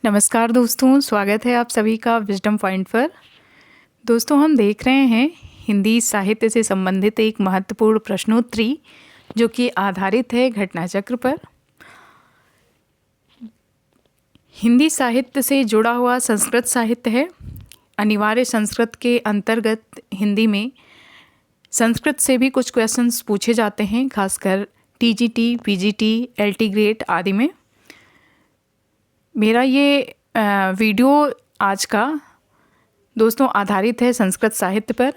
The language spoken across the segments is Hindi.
नमस्कार दोस्तों, स्वागत है आप सभी का विजडम पॉइंट पर। दोस्तों, हम देख रहे हैं हिंदी साहित्य से संबंधित एक महत्वपूर्ण प्रश्नोत्तरी जो कि आधारित है घटनाचक्र पर। हिंदी साहित्य से जुड़ा हुआ संस्कृत साहित्य है। अनिवार्य संस्कृत के अंतर्गत हिंदी में संस्कृत से भी कुछ क्वेश्चंस पूछे जाते हैं, खासकर टीजीटी, पीजीटी, एलटी ग्रेड आदि में। मेरा ये वीडियो आज का दोस्तों आधारित है संस्कृत साहित्य पर।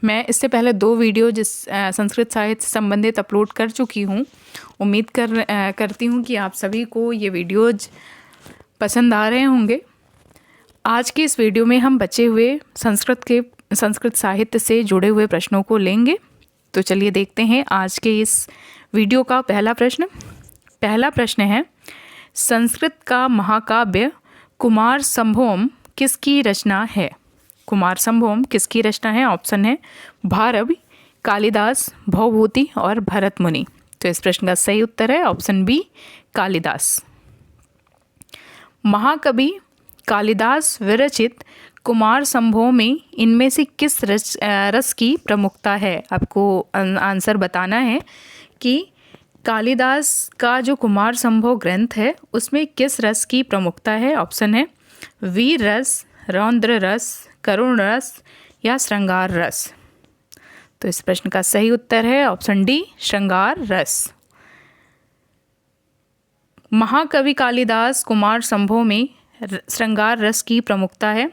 मैं इससे पहले 2 वीडियो संस्कृत साहित्य से संबंधित अपलोड कर चुकी हूँ। उम्मीद करती हूँ कि आप सभी को ये वीडियोज पसंद आ रहे होंगे। आज के इस वीडियो में हम बचे हुए संस्कृत साहित्य से जुड़े हुए प्रश्नों को लेंगे। तो चलिए देखते हैं आज के इस वीडियो का पहला प्रश्न। पहला प्रश्न है, संस्कृत का महाकाव्य कुमार संभोम किसकी रचना है? कुमार संभोम किसकी रचना है? ऑप्शन है भारवि, कालिदास, भवभूति और भरत मुनि। तो इस प्रश्न का सही उत्तर है ऑप्शन बी, कालिदास। महाकवि कालिदास विरचित कुमार संभोम में इनमें से किस रस की प्रमुखता है? आपको आंसर बताना है कि कालिदास का जो कुमार संभव ग्रंथ है उसमें किस रस की प्रमुखता है? ऑप्शन है वीर रस, रौद्र रस, करुण रस या श्रृंगार रस। तो इस प्रश्न का सही उत्तर है ऑप्शन डी, श्रृंगार रस। महाकवि कालिदास कुमार संभव में श्रृंगार रस की प्रमुखता है।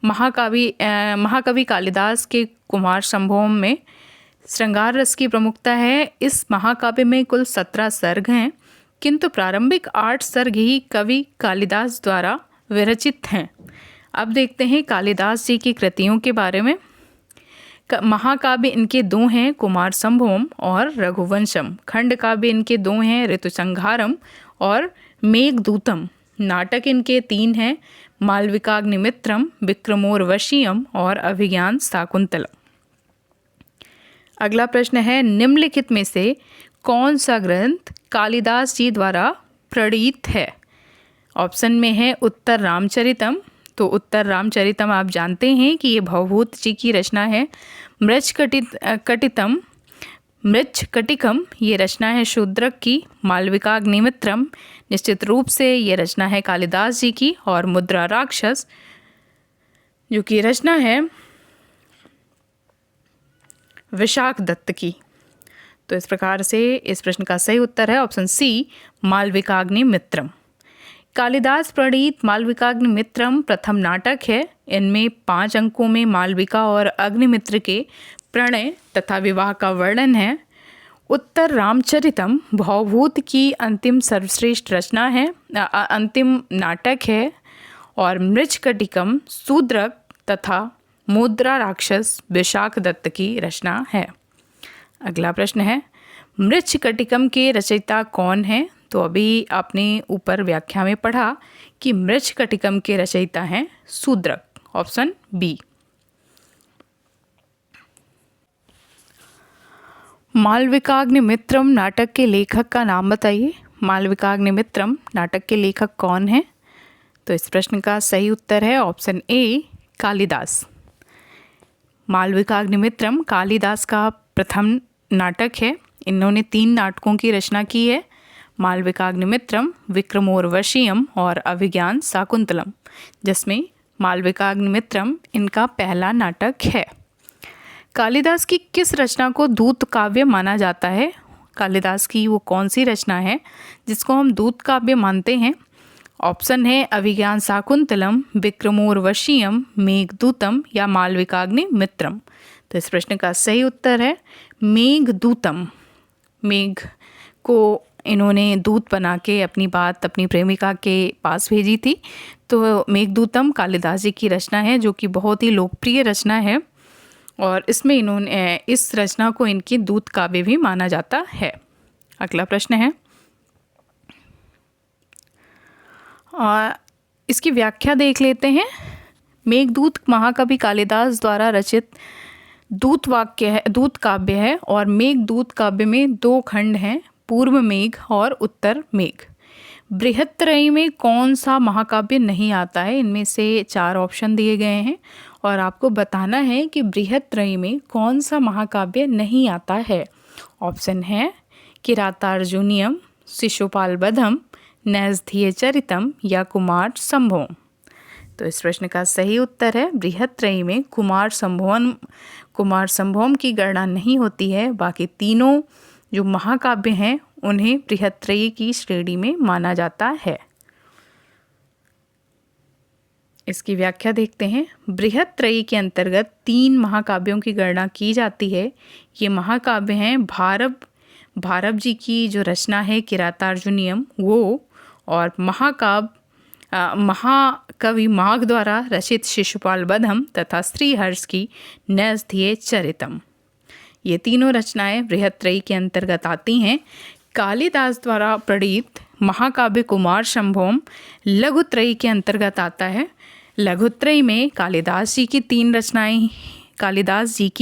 महाकवि कालिदास के कुमार संभव में श्रृंगार रस की प्रमुखता है। इस महाकाव्य में कुल 17 सर्ग हैं, किंतु प्रारंभिक 8 सर्ग ही कवि कालिदास द्वारा विरचित हैं। अब देखते हैं कालिदास जी की कृतियों के बारे में। महाकाव्य इनके 2 हैं, कुमार संभवम और रघुवंशम। खंड काव्य इनके 2 हैं, ऋतुसंहारम और मेघदूतम। नाटक इनके 3 हैं, मालविकाग्निमित्रम, विक्रमोर्वशीयम और अभिज्ञान शाकुंतलम। अगला प्रश्न है, निम्नलिखित में से कौन सा ग्रंथ कालिदास जी द्वारा प्रणीत है? ऑप्शन में है उत्तर रामचरितम। तो उत्तर रामचरितम आप जानते हैं कि ये भवभूत जी की रचना है। मृच्छकटिकम ये रचना है शूद्रक की। मालविकाग्निमित्रम निश्चित रूप से ये रचना है कालिदास जी की। और मुद्रा राक्षस जो कि रचना है विशाख दत्त की। तो इस प्रकार से इस प्रश्न का सही उत्तर है ऑप्शन सी, मालविकाग्निमित्रम। कालिदास प्रणीत मालविकाग्निमित्रम प्रथम नाटक है। इनमें 5 अंकों में मालविका और अग्निमित्र के प्रणय तथा विवाह का वर्णन है। उत्तर रामचरितम भवभूत की अंतिम सर्वश्रेष्ठ रचना है, अंतिम नाटक है। और मृच्छकटिकम शूद्रक तथा मुद्रा राक्षस विशाख दत्त की रचना है। अगला प्रश्न है, मृच्छकटिकम के रचयिता कौन है? तो अभी आपने ऊपर व्याख्या में पढ़ा कि मृच्छकटिकम के रचयिता हैं शूद्रक। Option B. मालविकाग्निमित्रम नाटक के लेखक का नाम बताइए। मालविकाग्निमित्रम नाटक के लेखक कौन है? तो इस प्रश्न का सही उत्तर है ऑप्शन ए, कालिदास। मालविकाग्निमित्रम कालिदास का प्रथम नाटक है। इन्होंने 3 नाटकों की रचना की है, मालविकाग्निमित्रम, विक्रमोर्वशीयम और अभिज्ञान शाकुंतलम, जिसमें मालविकाग्निमित्रम इनका पहला नाटक है। कालिदास की किस रचना को दूत काव्य माना जाता है? कालिदास की वो कौन सी रचना है जिसको हम दूत काव्य मानते हैं? ऑप्शन है अभिज्ञान शाकुंतलम, विक्रमोर्वशीयम, मेघदूतम या मालविकाग्निमित्रम। तो इस प्रश्न का सही उत्तर है मेघदूतम। मेघ को इन्होंने दूत बना के अपनी बात अपनी प्रेमिका के पास भेजी थी। तो मेघदूतम कालिदास जी की रचना है जो कि बहुत ही लोकप्रिय रचना है और इसमें इन्होंने इस रचना को इनकी दूत काव्य भी माना जाता है। अगला प्रश्न है, इसकी व्याख्या देख लेते हैं। मेघदूत महाकवि कालिदास द्वारा रचित दूत काव्य है और मेघदूत काव्य में 2 खंड हैं, पूर्व मेघ और उत्तर मेघ। बृहत्त्रयी में कौन सा महाकाव्य नहीं आता है? इनमें से 4 ऑप्शन दिए गए हैं और आपको बताना है कि बृहत्त्रयी में कौन सा महाकाव्य नहीं आता है। ऑप्शन है किरातार्जुनीयम, शिशुपालवधम, नैषधीय चरितम या कुमार संभवम। तो इस प्रश्न का सही उत्तर है बृहत्त्रयी में कुमार संभवम की गणना नहीं होती है। बाकी तीनों जो महाकाव्य हैं उन्हें बृहत्त्रयी की श्रेणी में माना जाता है। इसकी व्याख्या देखते हैं। बृहत्त्रयी के अंतर्गत 3 महाकाव्यों की गणना की जाती है। ये महाकाव्य हैं भारव जी की जो रचना है किरातार्जुनीयम वो, और महाकवि माघ द्वारा रचित शिशुपालवधम तथा श्रीहर्ष की नैषधीय चरितम। ये तीनों रचनाएं बृहत्त्रयी के अंतर्गत आती हैं। कालिदास द्वारा प्रणीत महाकाव्य कुमार संभवम लघुत्रयी के अंतर्गत आता है। लघुत्रयी में कालिदास जी की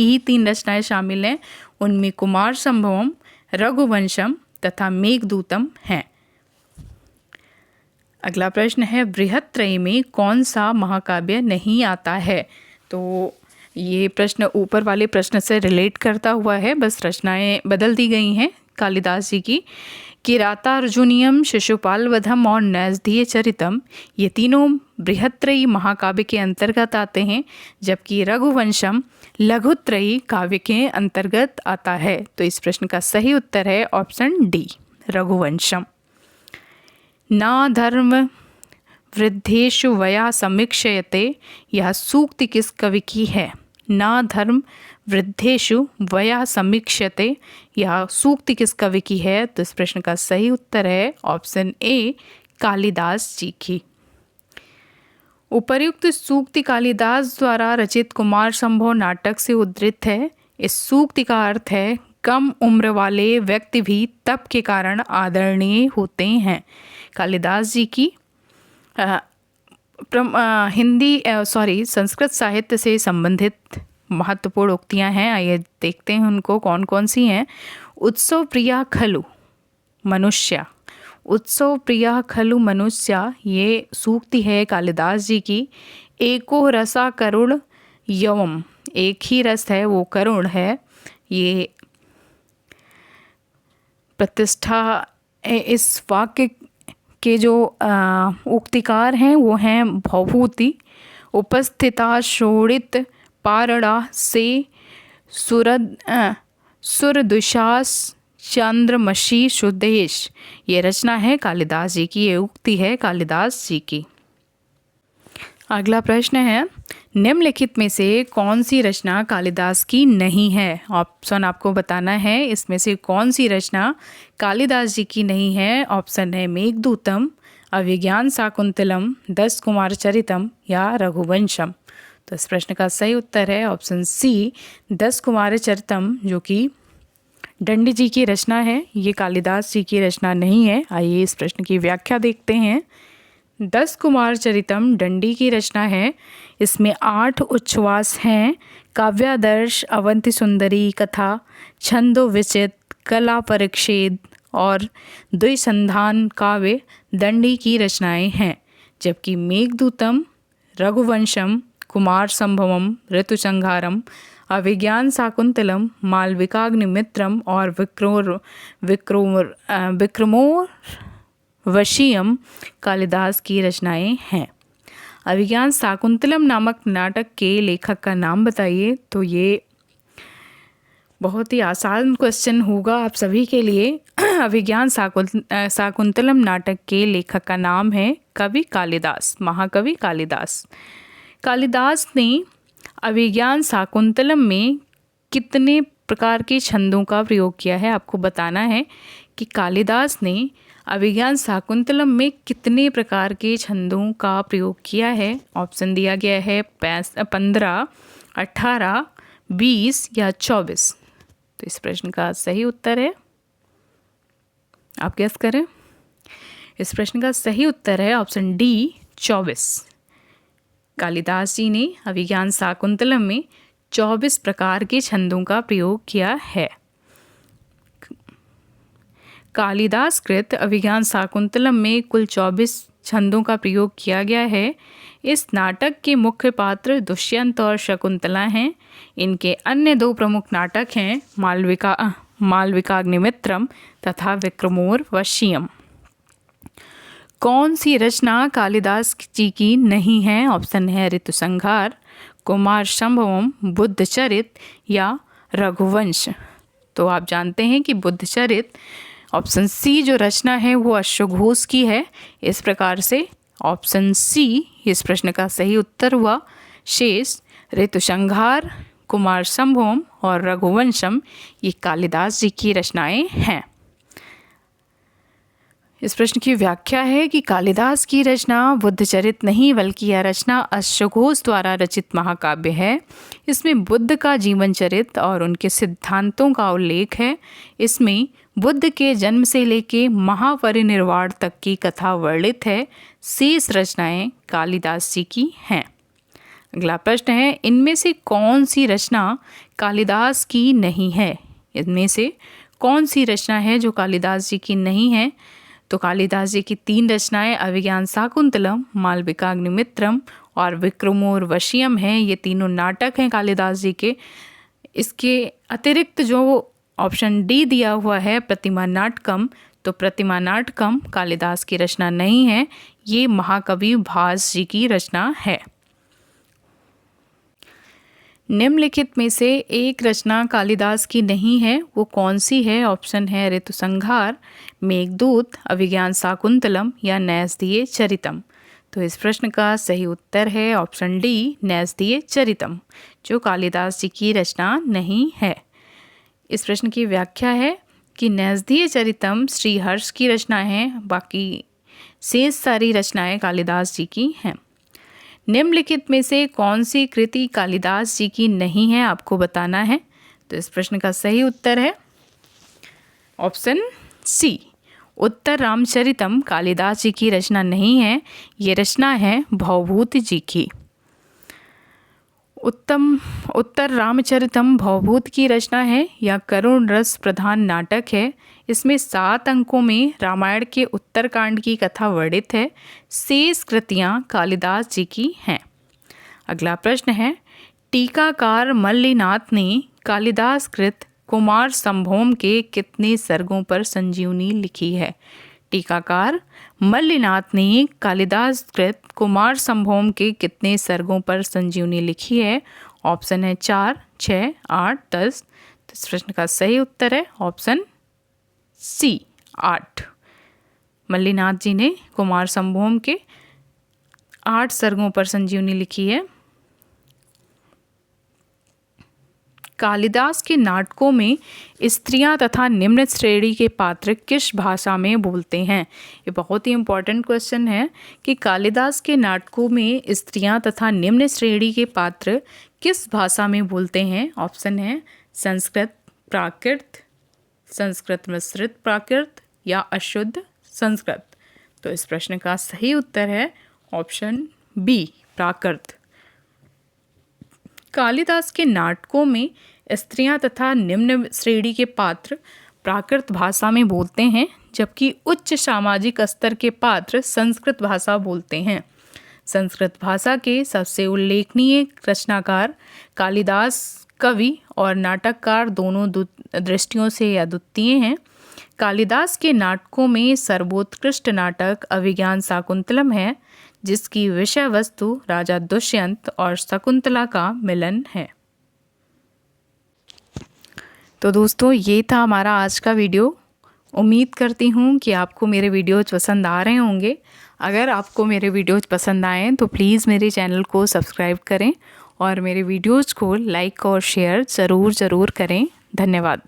ही 3 रचनाएं शामिल हैं। उनमें कुमार संभवम, रघुवंशम तथा मेघदूतम हैं। अगला प्रश्न है बृहत्त्रयी में कौन सा महाकाव्य नहीं आता है? तो ये प्रश्न ऊपर वाले प्रश्न से रिलेट करता हुआ है, बस रचनाएं बदल दी गई हैं कालिदास जी की। किरातार्जुनीयम, शिशुपालवधम और नैषधीय चरितम ये तीनों बृहत्त्रयी महाकाव्य के अंतर्गत आते हैं, जबकि रघुवंशम लघुत्रयी काव्य के अंतर्गत आता है। तो इस प्रश्न का सही उत्तर है ऑप्शन डी, रघुवंशम। ना धर्म वृद्धेषु वया समीक्षयते, यह सूक्ति किस कवि की है? ना धर्म वृद्धेषु वया समीक्षते, यह सूक्ति किस कवि की है? तो इस प्रश्न का सही उत्तर है ऑप्शन ए, कालिदास जी की। उपर्युक्त सूक्ति कालिदास द्वारा रचित कुमार संभव नाटक से उद्धृत है। इस सूक्ति का अर्थ है कम उम्र वाले व्यक्ति भी तप के कारण आदरणीय होते हैं। कालिदास जी की संस्कृत साहित्य से संबंधित महत्वपूर्ण उक्तियां हैं। आइए देखते हैं उनको कौन कौन सी हैं। उत्सव प्रिया खलु मनुष्य, उत्सव प्रिया खलु मनुष्य, ये सूक्ति है कालिदास जी की। एको रसा करुण यवम, एक ही रस है वो करुण है। ये प्रतिष्ठा, इस वाक्य के जो उक्तिकार हैं वो हैं भवभूति। उपस्थिता शोणित पारणा से सुरदुशास चंद्रमशी सुदेश, ये रचना है कालिदास जी की, ये उक्ति है कालिदास जी की। अगला प्रश्न है निम्नलिखित में से कौन सी रचना कालिदास की नहीं है? ऑप्शन आपको बताना है, इसमें से कौन सी रचना कालिदास जी की नहीं है। ऑप्शन है मेघदूतम, अभिज्ञान शाकुंतलम, 10 कुमार चरितम या रघुवंशम। तो इस प्रश्न का सही उत्तर है ऑप्शन सी, 10 कुमार चरितम, जो कि दंडी जी की रचना है। ये कालिदास जी की रचना नहीं है। आइए इस प्रश्न की व्याख्या देखते हैं। 10 कुमार चरितम दंडी की रचना है। इसमें 8 उच्छ्वास हैं। काव्यादर्श, अवंति सुंदरी कथा, छंदो विचित, कला परिच्छेद और द्विसंधान काव्य दंडी की रचनाएं हैं। जबकि मेघदूतम, रघुवंशम, कुमार संभवम, ऋतुसंहारम, अभिज्ञान शाकुंतलम, मालविकाग्निमित्रम और विक्रमोर्वशीयम कालिदास की रचनाएं हैं। अभिज्ञान शाकुंतलम नामक नाटक के लेखक का नाम बताइए। तो ये बहुत ही आसान क्वेश्चन होगा आप सभी के लिए। अभिज्ञान शाकुंतलम नाटक के लेखक का नाम है कवि कालिदास, महाकवि कालिदास। कालिदास ने अभिज्ञान शाकुंतलम में कितने प्रकार के छंदों का प्रयोग किया है? आपको बताना है कि कालिदास ने अभिज्ञान शाकुंतलम में कितने प्रकार के छंदों का प्रयोग किया है। ऑप्शन दिया गया है 15, 18, 20 या 24। तो इस प्रश्न का सही उत्तर है, आप गेस करें। इस प्रश्न का सही उत्तर है ऑप्शन डी, 24। कालिदास जी ने अभिज्ञान शाकुंतलम में 24 प्रकार के छंदों का प्रयोग किया है। कालिदास कृत अभिज्ञान शाकुंतलम में कुल 24 छंदों का प्रयोग किया गया है। इस नाटक के मुख्य पात्र दुष्यंत और शकुंतला हैं। इनके अन्य 2 प्रमुख नाटक हैं मालविकाग्निमित्रम तथा विक्रमोर्वशीयम। कौन सी रचना कालिदास जी की नहीं है? ऑप्शन है ऋतुसंहार, कुमार संभवम, बुद्धचरित या रघुवंश। तो आप जानते हैं कि बुद्धचरित ऑप्शन सी जो रचना है वो अश्वघोष की है। इस प्रकार से ऑप्शन सी इस प्रश्न का सही उत्तर हुआ। शेष ऋतुसंहार, कुमार संभवम और रघुवंशम ये कालिदास जी की रचनाएं हैं। इस प्रश्न की व्याख्या है कि कालिदास की रचना बुद्धचरित नहीं बल्कि यह रचना अश्वघोष द्वारा रचित महाकाव्य है। इसमें बुद्ध का जीवन चरित्र और उनके सिद्धांतों का उल्लेख है। इसमें बुद्ध के जन्म से लेके महापरिनिर्वाण तक की कथा वर्णित है। शेष रचनाएं कालिदास जी की हैं। अगला प्रश्न है, इनमें से कौन सी रचना कालिदास की नहीं है? इनमें से कौन सी रचना है जो कालिदास जी की नहीं है? तो कालिदास जी की 3 रचनाएं अभिज्ञान शाकुंतलम, मालविकाग्निमित्रम और विक्रमोर्वशीयम हैं। ये तीनों नाटक हैं कालिदास जी के। इसके अतिरिक्त जो ऑप्शन डी दिया हुआ है प्रतिमा नाटकम, तो प्रतिमा नाटकम कालिदास की रचना नहीं है, ये महाकवि भास जी की रचना है। निम्नलिखित में से एक रचना कालिदास की नहीं है, वो कौन सी है? ऑप्शन है ऋतुसंहार, मेघदूत, अभिज्ञान शाकुंतलम या नैषधीय चरितम। तो इस प्रश्न का सही उत्तर है ऑप्शन डी नैषधीय चरितम, जो कालिदास जी की रचना नहीं है। इस प्रश्न की व्याख्या है कि नैषधीय चरितम श्रीहर्ष की रचना है, बाकी शेष सारी रचनाएं कालिदास जी की हैं। निम्नलिखित में से कौन सी कृति कालिदास जी की नहीं है, आपको बताना है। तो इस प्रश्न का सही उत्तर है ऑप्शन सी, उत्तर रामचरितम कालिदास जी की रचना नहीं है, ये रचना है भवभूति जी की। उत्तर रामचरितम भवभूत की रचना है या करुण रस प्रधान नाटक है। इसमें 7 अंकों में रामायण के उत्तरकांड की कथा वर्णित है। शेष कृतियाँ कालिदास जी की हैं। अगला प्रश्न है, टीकाकार मल्लिनाथ ने कालिदास कृत कुमार संभवम के कितने सर्गों पर संजीवनी लिखी है? टीकाकार मल्लिनाथ ने कालिदास कृत कुमार संभवम के कितने सर्गों पर संजीवनी लिखी है? ऑप्शन है 4, 6, 8, 10। तो इस प्रश्न का सही उत्तर है ऑप्शन सी 8। मल्लिनाथ जी ने कुमार संभवम के 8 सर्गों पर संजीवनी लिखी है। कालिदास के नाटकों में स्त्रियां तथा निम्न श्रेणी के पात्र किस भाषा में बोलते हैं? ये बहुत ही इम्पोर्टेंट क्वेश्चन है कि कालिदास के नाटकों में स्त्रियां तथा निम्न श्रेणी के पात्र किस भाषा में बोलते हैं? ऑप्शन है संस्कृत प्राकृत, संस्कृत मिश्रित प्राकृत या अशुद्ध संस्कृत। तो इस प्रश्न का सही उत्तर है ऑप्शन बी प्राकृत। कालिदास के नाटकों में स्त्रियां तथा निम्न श्रेणी के पात्र प्राकृत भाषा में बोलते हैं, जबकि उच्च सामाजिक स्तर के पात्र संस्कृत भाषा बोलते हैं। संस्कृत भाषा के सबसे उल्लेखनीय रचनाकार कालिदास कवि और नाटककार दोनों दृष्टियों से अद्वितीय हैं। कालिदास के नाटकों में सर्वोत्कृष्ट नाटक अभिज्ञान शाकुंतलम है, जिसकी विषय वस्तु राजा दुष्यंत और शकुंतला का मिलन है। तो दोस्तों, ये था हमारा आज का वीडियो। उम्मीद करती हूँ कि आपको मेरे वीडियोज पसंद आ रहे होंगे। अगर आपको मेरे वीडियोज पसंद आएँ तो प्लीज़ मेरे चैनल को सब्सक्राइब करें और मेरे वीडियोज़ को लाइक और शेयर ज़रूर करें। धन्यवाद।